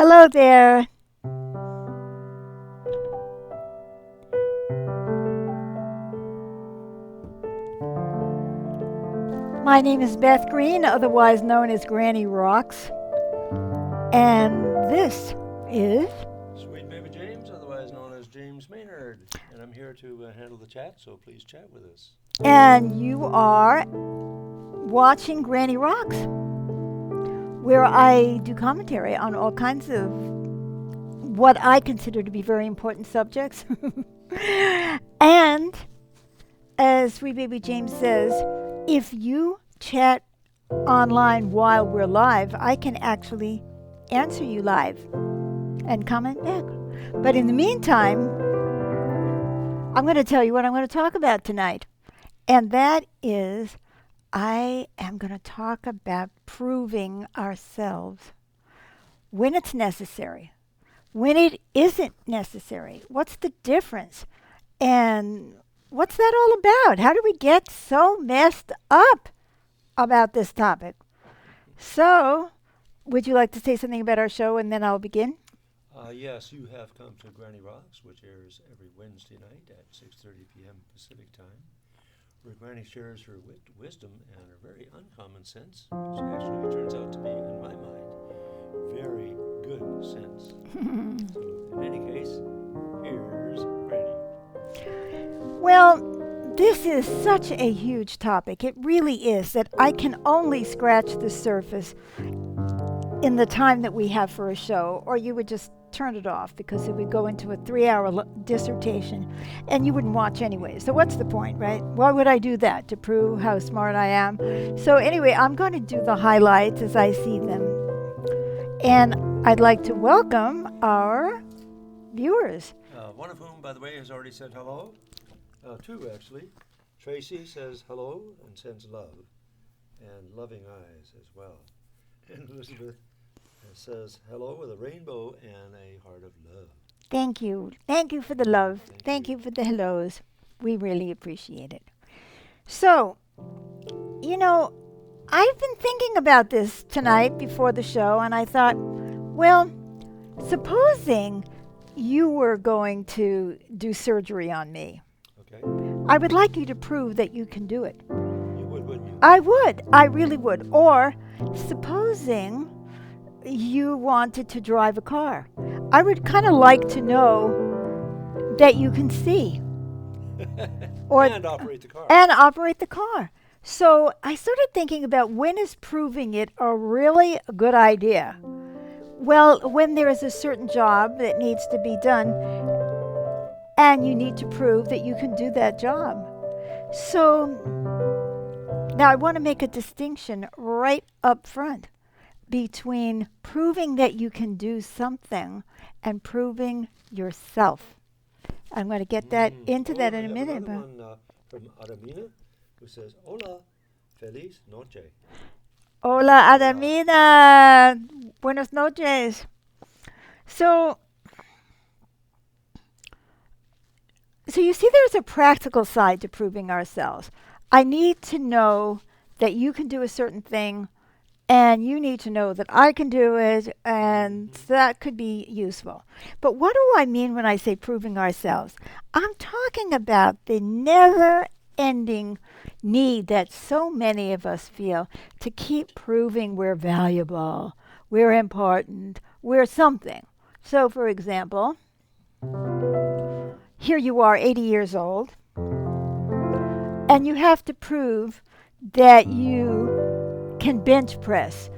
Hello there. My name is Beth Green, otherwise known as Granny Rocks, and this is. Sweet Baby James, otherwise known as James Maynard, and I'm here to handle the chat, so please chat with us. And you are watching Granny Rocks, where I do commentary on all kinds of what I consider to be very important subjects. And as Sweet Baby James says, if you chat online while we're live, I can actually answer you live and comment back. But in the meantime, I'm going to tell you what I'm going to talk about tonight. And that is, I am going to talk about proving ourselves when it's necessary, when it isn't necessary. What's the difference? And what's that all about? How do we get so messed up about this topic? So, would you like to say something about our show and then I'll begin? Yes, you have come to Granny Rocks, which airs every Wednesday night at 6:30 p.m. Pacific Time, where Granny shares her wisdom and her very uncommon sense, which actually turns out to be, in my mind, very good sense. So, in any case, here's Granny. Well, this is such a huge topic. It really is that I can only scratch the surface in the time that we have for a show, or you would just turn it off because it would go into a 3-hour dissertation and you wouldn't watch anyway. So what's the point, right? Why would I do that? To prove how smart I am? So anyway, I'm going to do the highlights as I see them. And I'd like to welcome our viewers. One of whom, by the way, has already said hello. Two, actually. Tracy says hello and sends love, and loving eyes as well. And Elizabeth says hello with a rainbow and a heart of love. Thank you. Thank you for the love. Thank Thank you for the hellos. We really appreciate it. So, I've been thinking about this tonight before the show, and I thought, well, supposing you were going to do surgery on me, Okay? I would like you to prove that you can do it. You would, wouldn't you? I would. I really would. Or supposing you wanted to drive a car, I would kind of like to know that you can see or and operate the car. and operate the car. So I started thinking about, when is proving it a really good idea? Well, when there is a certain job that needs to be done and you need to prove that you can do that job. So now I want to make a distinction right up front between proving that you can do something and proving yourself. I'm going to get that into that in a minute. But one from Adamina, who says, "Hola, feliz noche." Hola, Adamina. Buenas noches. So you see, there's a practical side to proving ourselves. I need to know that you can do a certain thing, and you need to know that I can do it, and that could be useful. But what do I mean when I say proving ourselves? I'm talking about the never-ending need that so many of us feel to keep proving we're valuable, we're important, we're something. So, for example, here you are, 80 years old, and you have to prove that you can bench press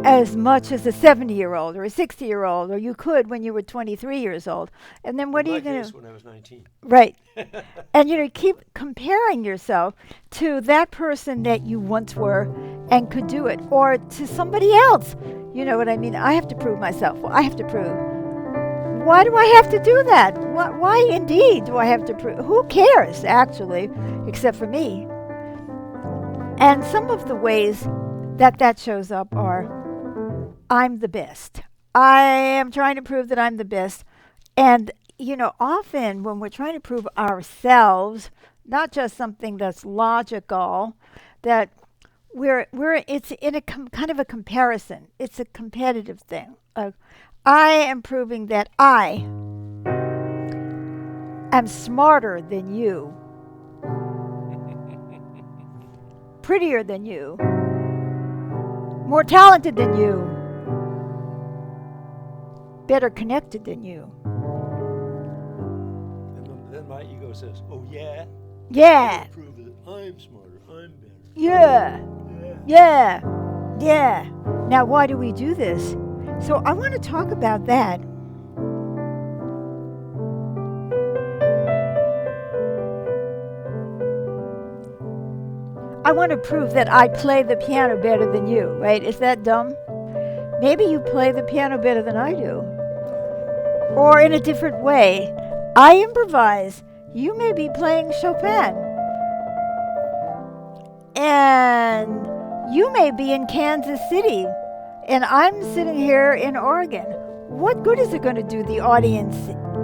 as much as a 70-year-old or a 60-year-old, or you could when you were 23 years old. And then what are you going to do? When I was 19. Right. And keep comparing yourself to that person that you once were and could do it, or to somebody else. You know what I mean? I have to prove myself. Well, I have to prove. Why do I have to do that? Why indeed do I have to prove? Who cares, actually, except for me? And some of the ways that shows up are, I'm the best. I am trying to prove that I'm the best. And, often when we're trying to prove ourselves, not just something that's logical, that it's in a kind of a comparison. It's a competitive thing. I am proving that I am smarter than you, prettier than you, more talented than you, better connected than you. And then my ego says, oh yeah? Yeah, I prove that I'm smarter, I'm better. yeah, Yeah. yeah, yeah. Now, why do we do this? So I want to talk about that. I want to prove that I play the piano better than you, right? Is that dumb? Maybe you play the piano better than I do. Or in a different way, I improvise. You may be playing Chopin. And you may be in Kansas City. And I'm sitting here in Oregon. What good is it going to do the audience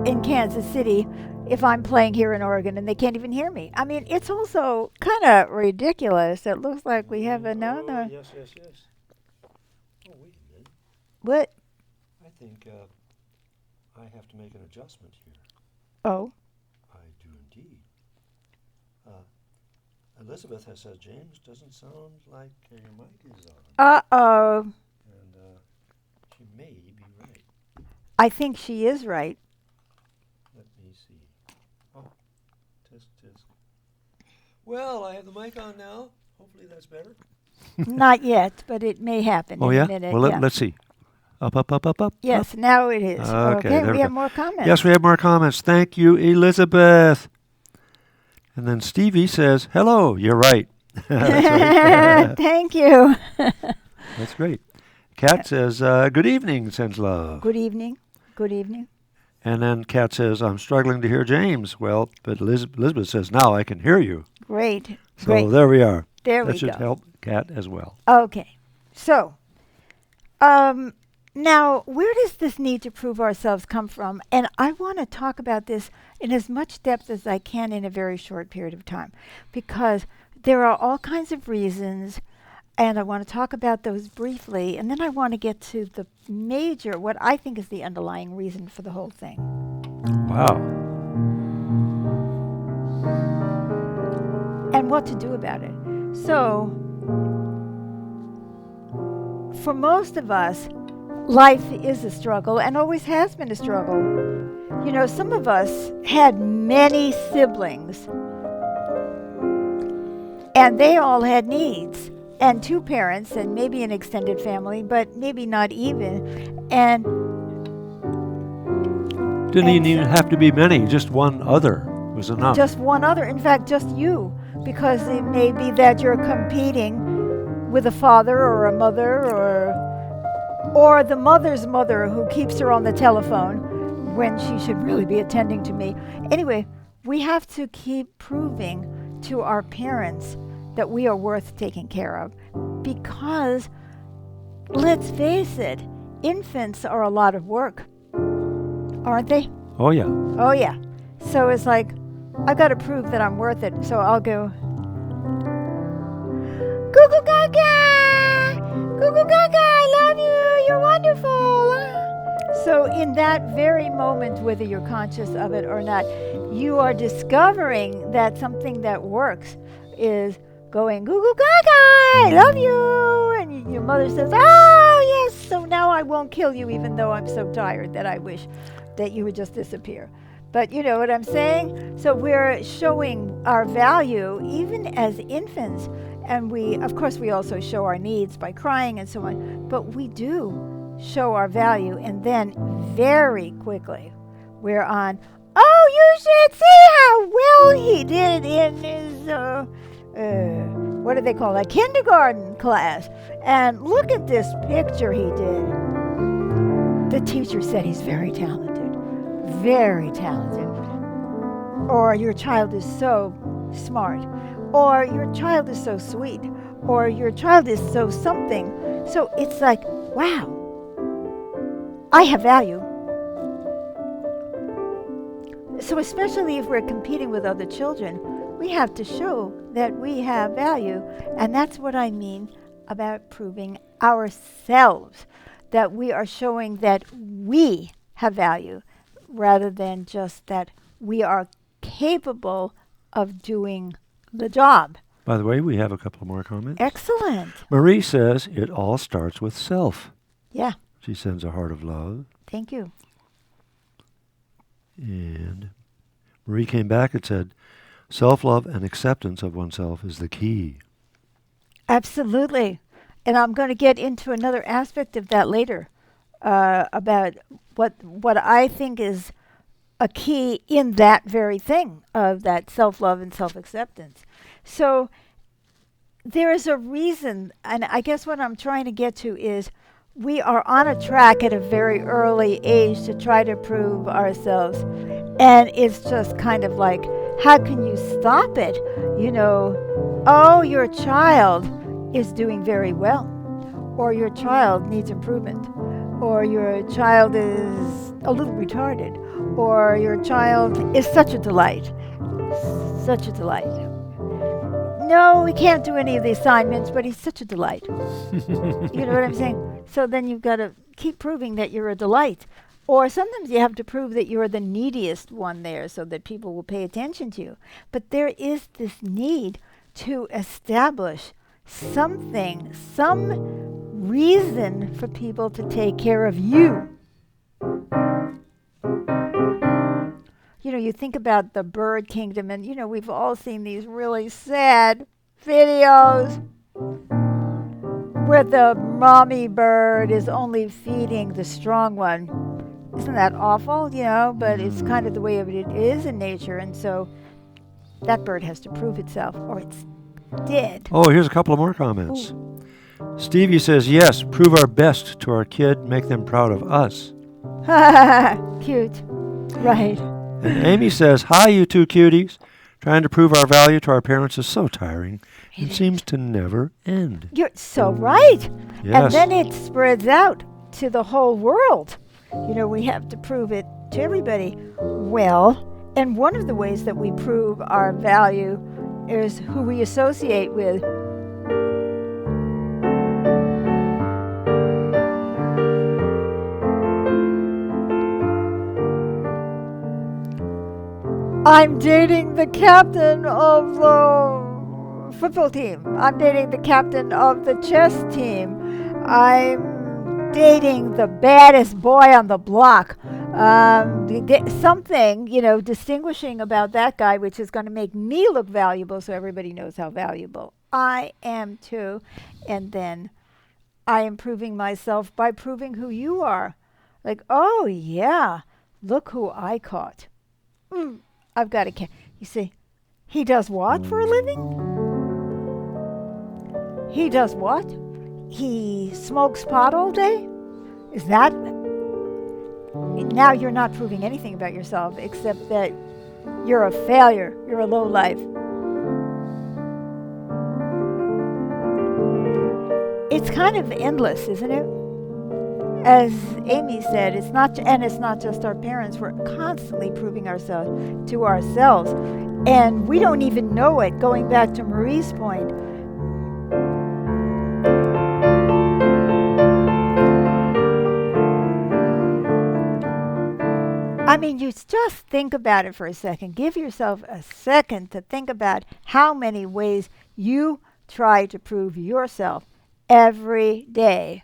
in Kansas City if I'm playing here in Oregon and they can't even hear me? I mean, it's also kind of ridiculous. It looks like we have another. Yes. Oh, wait a minute. What? I think I have to make an adjustment here. Oh. I do indeed. Elizabeth has said James doesn't sound like your mic is on. Uh-oh. And she may be right. I think she is right. Let me see. Oh, tisk. Well, I have the mic on now. Hopefully that's better. Not yet, but it may happen Oh, in yeah? a minute. Well, yeah. let's see. Up. Yes, now it is. Okay, there we we have go. more comments. Yes, we have more comments. Thank you, Elizabeth. And then Stevie says, hello, you're right. That's right. Thank you. That's great. Kat says, good evening, sends love. Good evening. Good evening. And then Kat says, I'm struggling to hear James. Well, but Elizabeth says, now I can hear you. Great. So Great. there we are. There That we should go. help Kat as well. Okay. So, now, where does this need to prove ourselves come from? And I want to talk about this in as much depth as I can in a very short period of time, because there are all kinds of reasons, and I want to talk about those briefly, and then I want to get to the major, what I think is the underlying reason for the whole thing. Wow. And what to do about it. So, for most of us, life is a struggle and always has been a struggle. You know, some of us had many siblings, and they all had needs, and two parents, and maybe an extended family, but maybe not even. And Didn't even have to be many, just one other was enough. just one other, in fact, just you, because it may be that you're competing with a father or a mother or the mother's mother who keeps her on the telephone when she should really be attending to me. Anyway, we have to keep proving to our parents that we are worth taking care of, because, let's face it, infants are a lot of work, aren't they? Oh, yeah. Oh, yeah. So it's like, I've got to prove that I'm worth it, so I'll go, Goo Goo Gaga! Goo Goo Gaga, I love you, you're wonderful. So in that very moment, whether you're conscious of it or not, you are discovering that something that works is going, Goo Goo Gaga, I love you. And your mother says, oh, yes, so now I won't kill you, even though I'm so tired that I wish that you would just disappear. But you know what I'm saying? So we're showing our value even as infants. And we, of course, we also show our needs by crying and so on. But we do show our value. And then very quickly, we're on, oh, you should see how well he did in his, what do they call that? Kindergarten class. And look at this picture he did. The teacher said he's very talented. Very talented. Or your child is so smart. Or your child is so sweet. Or your child is so something. So it's like, wow, I have value. So especially if we're competing with other children, we have to show that we have value. And that's what I mean about proving ourselves. that we are showing that we have value rather than just that we are capable of doing the job. By the way, we have a couple more comments. Excellent. Marie says, it all starts with self. Yeah. She sends a heart of love. Thank you. And Marie came back and said, self-love and acceptance of oneself is the key. Absolutely. And I'm going to get into another aspect of that later, about what I think is a key in that very thing of that self-love and self-acceptance. So there is a reason, and I guess what I'm trying to get to is we are on a track at a very early age to try to prove ourselves. And it's just kind of like, how can you stop it? Oh, your child is doing very well, or your child needs improvement, or your child is a little retarded, or your child is such a delight. Such a delight. No, we can't do any of the assignments, but he's such a delight. You know what I'm saying? So then you've got to keep proving that you're a delight. Or sometimes you have to prove that you're the neediest one there so that people will pay attention to you. But there is this need to establish something, some reason for people to take care of you. You think about the bird kingdom, and, we've all seen these really sad videos where the mommy bird is only feeding the strong one. Isn't that awful, But it's kind of the way it is in nature, and so that bird has to prove itself, or it's dead. Oh, here's a couple of more comments. Ooh. Stevie says, yes, prove our best to our kid, make them proud of us. Cute. Right. And Amy says, hi, you two cuties. Trying to prove our value to our parents is so tiring. It seems to never end. You're so right. Yes. And then it spreads out to the whole world. We have to prove it to everybody. Well, and one of the ways that we prove our value is who we associate with. I'm dating the captain of the football team. I'm dating the captain of the chess team. I'm dating the baddest boy on the block. Something, distinguishing about that guy, which is going to make me look valuable so everybody knows how valuable I am too. And then I am proving myself by proving who you are. Like, oh yeah, look who I caught. I've got a you see, he does what for a living? He does what? He smokes pot all day? Is that... Now you're not proving anything about yourself except that you're a failure. You're a lowlife. It's kind of endless, isn't it? As Amy said, it's not just our parents. We're constantly proving ourselves to ourselves, and we don't even know it. Going back to Marie's point, I mean, you just think about it for a second. Give yourself a second to think about how many ways you try to prove yourself every day.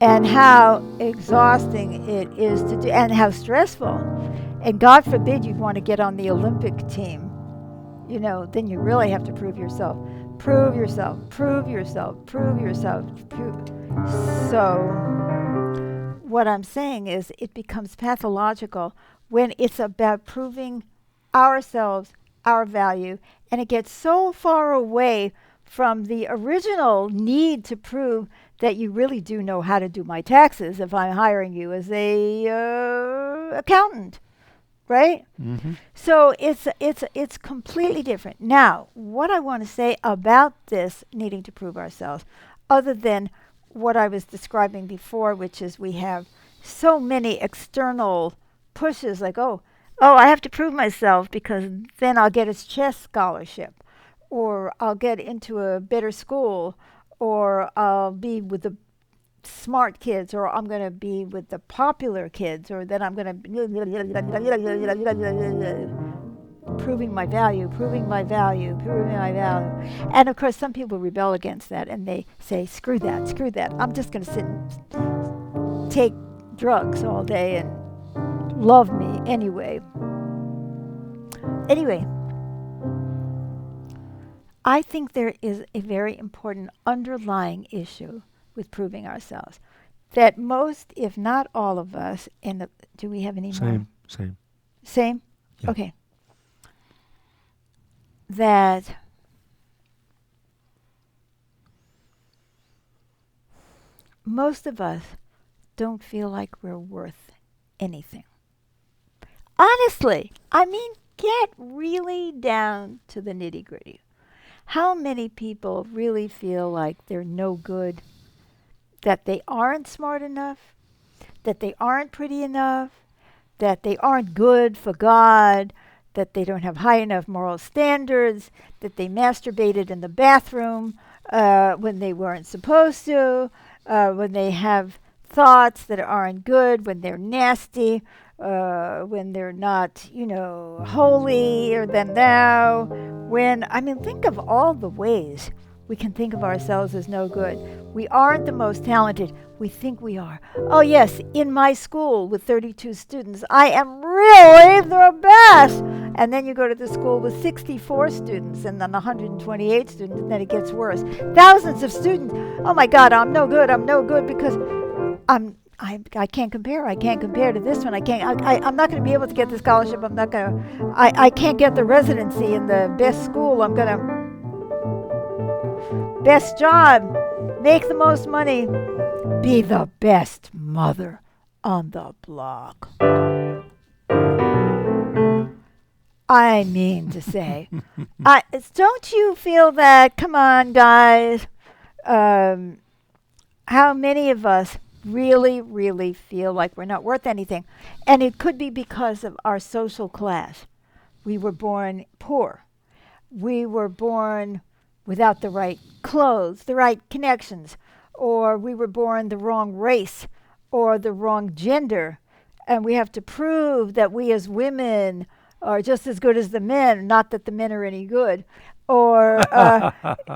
And how exhausting it is to do, and how stressful. And God forbid you'd want to get on the Olympic team. Then you really have to prove yourself. Prove yourself, prove yourself, prove yourself. So, what I'm saying is it becomes pathological when it's about proving ourselves, our value, and it gets so far away from the original need to prove that you really do know how to do my taxes if I'm hiring you as a accountant, right? Mm-hmm. So it's completely different. Now, what I want to say about this needing to prove ourselves, other than what I was describing before, which is we have so many external pushes, like, oh, I have to prove myself because then I'll get a chess scholarship, or I'll get into a better school, or I'll be with the smart kids, or I'm going to be with the popular kids, or that I'm going to proving my value, proving my value, proving my value. And of course, some people rebel against that and they say, screw that, screw that. I'm just going to sit and take drugs all day and love me anyway. Anyway, I think there is a very important underlying issue with proving ourselves that most, if not all of us, do we have any more? Same. Same? Yeah. Okay. That most of us don't feel like we're worth anything. Honestly, I mean, get really down to the nitty-gritty. How many people really feel like they're no good, that they aren't smart enough, that they aren't pretty enough, that they aren't good for God, that they don't have high enough moral standards, that they masturbated in the bathroom when they weren't supposed to, when they have thoughts that aren't good, when they're nasty, when they're not, holier than thou. Think of all the ways we can think of ourselves as no good. We aren't the most talented. We think we are. Oh, yes, in my school with 32 students, I am really the best. And then you go to the school with 64 students and then 128 students, and then it gets worse. Thousands of students. Oh, my God, I'm no good because I can't compare. I can't compare to this one. I'm not going to be able to get the scholarship. I can't get the residency in the best school. Best job, make the most money, be the best mother on the block. I mean to say, don't you feel that? Come on, guys. How many of us really, really feel like we're not worth anything? And it could be because of our social class. We were born poor. We were born without the right clothes, the right connections, or we were born the wrong race or the wrong gender, and we have to prove that we as women are just as good as the men, not that the men are any good, or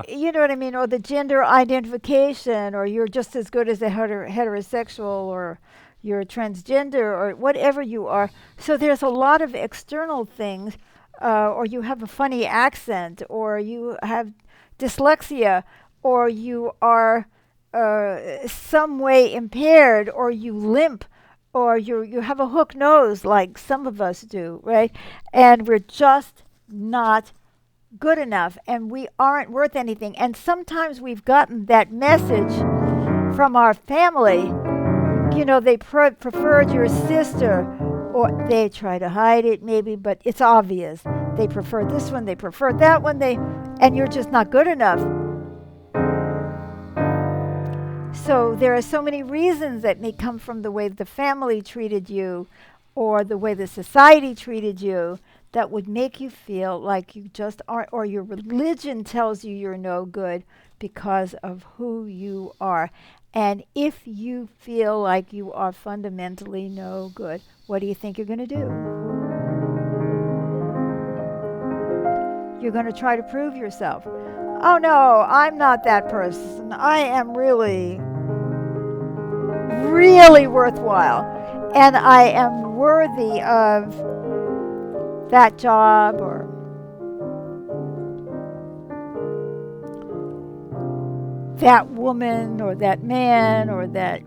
you know what I mean, or the gender identification, or you're just as good as a heterosexual, or you're transgender, or whatever you are. So there's a lot of external things, or you have a funny accent, or you have dyslexia, or you are some way impaired, or you limp, or you have a hook nose like some of us do, right? And we're just not good enough, and we aren't worth anything. And sometimes we've gotten that message from our family. They preferred your sister, or they try to hide it maybe, but it's obvious. They prefer this one, they prefer that one, and you're just not good enough. So there are so many reasons that may come from the way the family treated you or the way the society treated you that would make you feel like you just aren't, or your religion tells you you're no good because of who you are. And if you feel like you are fundamentally no good, what do you think you're going to do? You're going to try to prove yourself. Oh no, I'm not that person. I am really, really worthwhile. And I am worthy of that job, or that woman, or that man, or that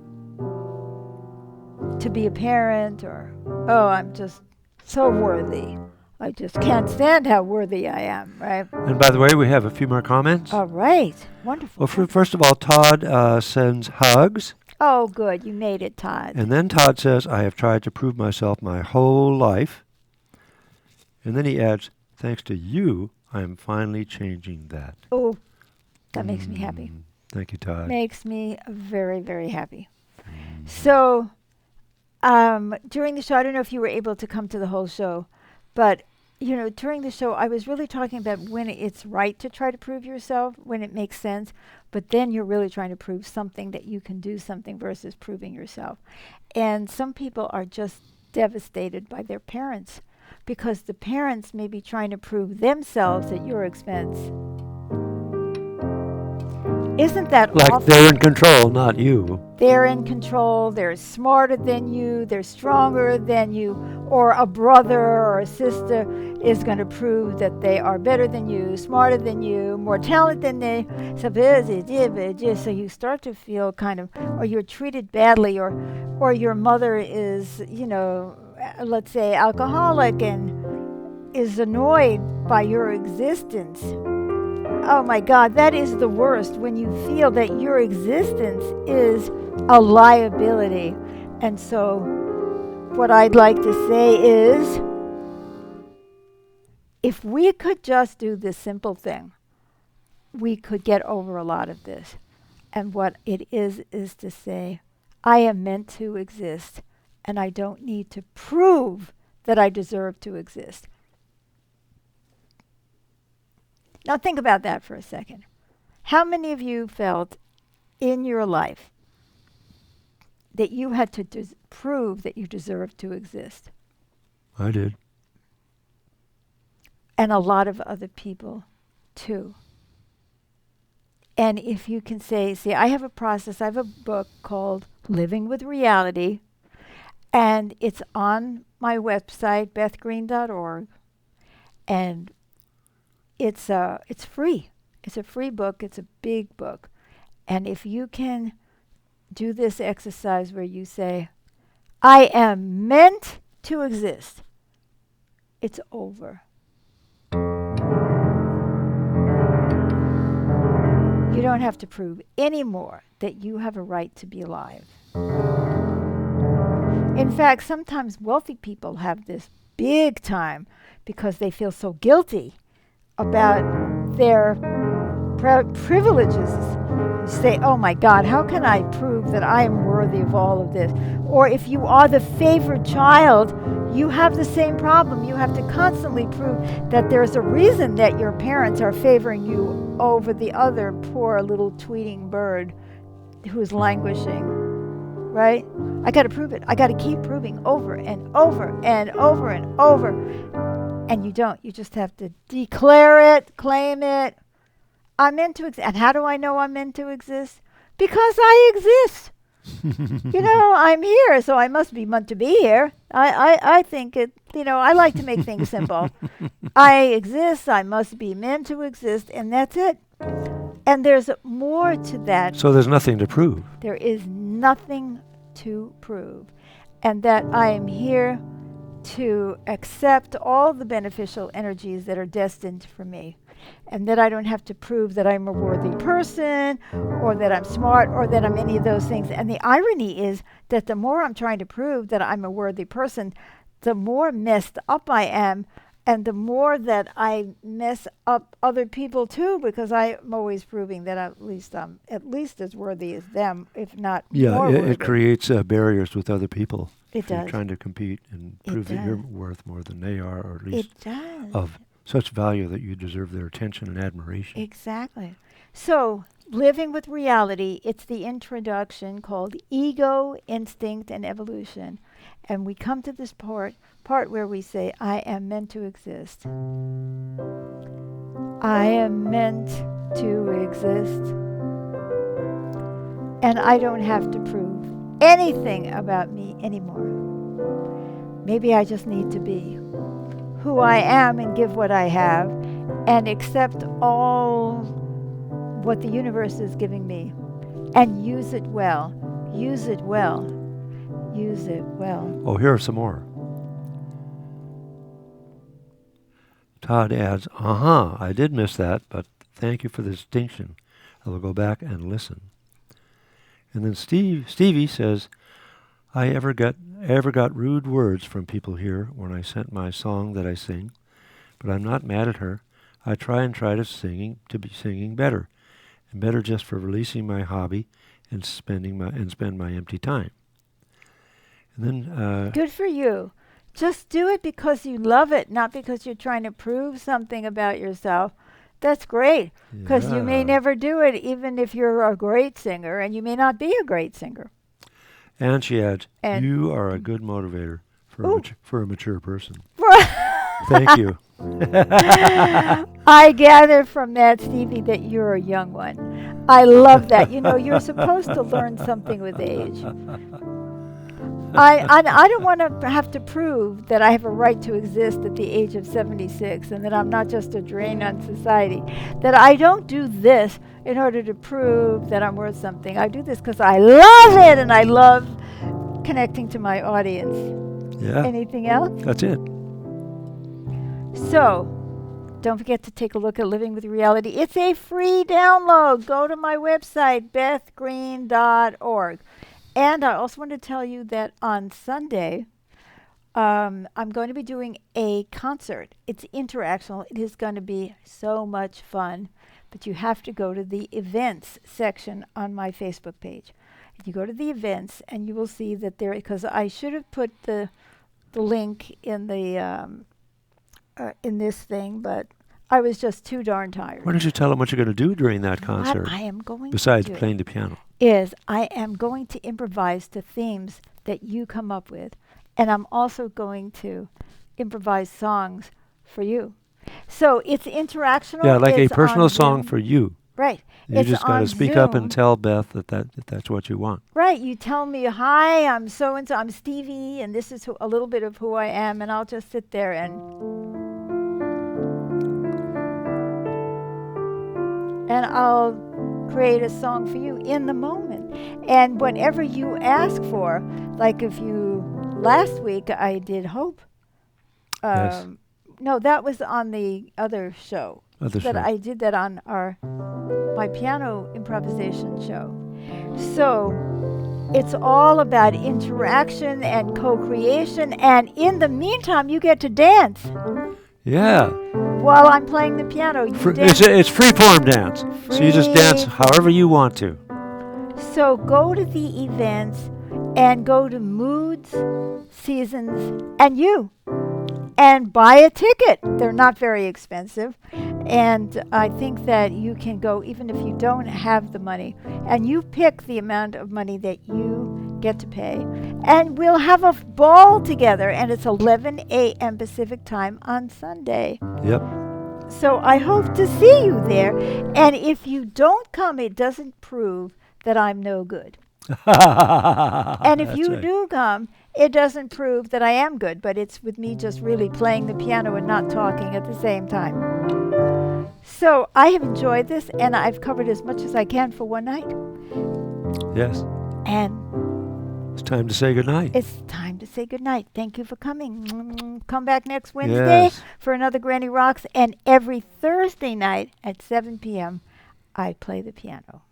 to be a parent, or, oh, I'm just so worthy. I just can't stand how worthy I am, right? And by the way, we have a few more comments. All right. Wonderful. Well, first of all, Todd sends hugs. Oh, good. You made it, Todd. And then Todd says, I have tried to prove myself my whole life. And then he adds, thanks to you, I am finally changing that. Oh, that makes me happy. Thank you, Todd. Makes me very, very happy. So, during the show, I don't know if you were able to come to the whole show, but during the show, I was really talking about when it's right to try to prove yourself, when it makes sense, but then you're really trying to prove something that you can do something versus proving yourself. And some people are just devastated by their parents because the parents may be trying to prove themselves at your expense. Isn't that Like awful? they're in control, not you. They're in control, they're smarter than you, they're stronger than you, or a brother or a sister is going to prove that they are better than you, smarter than you, more talented than they. So you start to feel kind of, or you're treated badly, or your mother is, let's say alcoholic and is annoyed by your existence. Oh my God, that is the worst when you feel that your existence is a liability. And so, what I'd like to say is if we could just do this simple thing, we could get over a lot of this. And what it is to say, I am meant to exist, and I don't need to prove that I deserve to exist. Now think about that for a second. How many of you felt in your life that you had to prove that you deserved to exist? I did. And a lot of other people too. And if you can say, see, I have a process, I have a book called Living with Reality, and it's on my website, bethgreen.org, and it's free. It's a free book. It's a big book. And if you can do this exercise where you say, I am meant to exist, it's over. You don't have to prove anymore that you have a right to be alive. In fact, sometimes wealthy people have this big time because they feel so guilty about their privileges. You say, oh my God, how can I prove that I am worthy of all of this? Or if you are the favored child, you have the same problem. You have to constantly prove that there's a reason that your parents are favoring you over the other poor little tweeting bird who's languishing, right? I got to prove it. I got to keep proving over and over and over and over. And you don't. You just have to declare it, claim it. I'm meant to exist. And how do I know I'm meant to exist? Because I exist. I'm here, so I must be meant to be here. I think it, I like to make things simple. I exist, I must be meant to exist, and that's it. And there's more to that. So there's nothing to prove. There is nothing to prove. And that I am here to accept all the beneficial energies that are destined for me. And that I don't have to prove that I'm a worthy person or that I'm smart or that I'm any of those things. And the irony is that the more I'm trying to prove that I'm a worthy person, the more messed up I am and the more that I mess up other people too, because I'm always proving that at least I'm at least as worthy as them, if not more worthy. It creates barriers with other people. It does. You're trying to compete and prove that you're worth more than they are, or at least it does. of such value that you deserve their attention and admiration. Exactly. So, Living with Reality, it's the introduction called Ego, Instinct, and Evolution. And we come to this part where we say, I am meant to exist. I am meant to exist. And I don't have to prove anything about me anymore. Maybe I just need to be who I am and give what I have and accept all what the universe is giving me and use it well. Use it well. Use it well. Oh, here are some more. Todd adds, I did miss that, but thank you for the distinction. I will go back and listen. And then Stevie says, I ever got rude words from people here when I sent my song that I sing, but I'm not mad at her. I try to be singing better, and better just for releasing my hobby and spend my empty time. And then good for you Just do it because you love it, not because you're trying to prove something about yourself. That's great, because you may Yeah. never do it, even if you're a great singer, and you may not be a great singer. And she adds, And you are a good motivator ooh, for a mature person. Thank you. I gather from that, Stevie, that you're a young one. I love that. You know, you're supposed to learn something with age. I don't want to have to prove that I have a right to exist at the age of 76 and that I'm not just a drain on society. That I don't do this in order to prove that I'm worth something. I do this because I love it and I love connecting to my audience. Yeah, Anything else? that's it. So, don't forget to take a look at Living with Reality. It's a free download. Go to my website, bethgreen.org. And I also want to tell you that on Sunday, I'm going to be doing a concert. It's interactional. It is going to be so much fun. But you have to go to the events section on my Facebook page. You go to the events, and you will see that there, because I should have put the link in the in this thing, but I was just too darn tired. Why don't you tell them what you're going to do during that concert, What I am going besides to do playing the piano? is I am going to improvise to themes that you come up with, and I'm also going to improvise songs for you. So it's interactional. Yeah, like a it's personal on song Zoom. for you. Right. You It's just got to on speak up and Zoom. tell Beth that if that's what you want. Right. You tell me, hi, I'm so and so, I'm Stevie, and this is a little bit of who I am, and I'll just sit there and I'll create a song for you in the moment. And whatever you ask for, like if you, last week I did Hope. Yes. No, that was on the other show. Other But show. I did that on my piano improvisation show. So it's all about interaction and co-creation. And in the meantime, you get to dance. Yeah. While I'm playing the piano, you dance. It's free form dance. So you just dance Free however you want to. So go to the events and go to Moods, Seasons, and you. And buy a ticket. They're not very expensive. And I think that you can go even if you don't have the money. And you pick the amount of money that you get to pay. And we'll have a ball together. And it's 11 a.m. Pacific time on Sunday. Yep. So I hope to see you there. And if you don't come, it doesn't prove that I'm no good. And if you do come, it doesn't prove that I am good, but it's with me just really playing the piano and not talking at the same time. So I have enjoyed this, and I've covered as much as I can for one night. Yes. And It's time to say goodnight. it's time to say goodnight. Thank you for coming. Come back next Wednesday Yes. for another Granny Rocks, and every Thursday night at 7 p.m. I play the piano.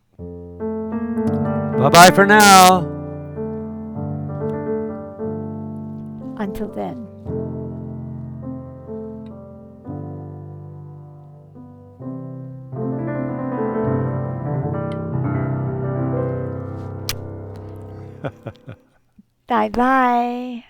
Bye-bye for now. Until then. Bye-bye.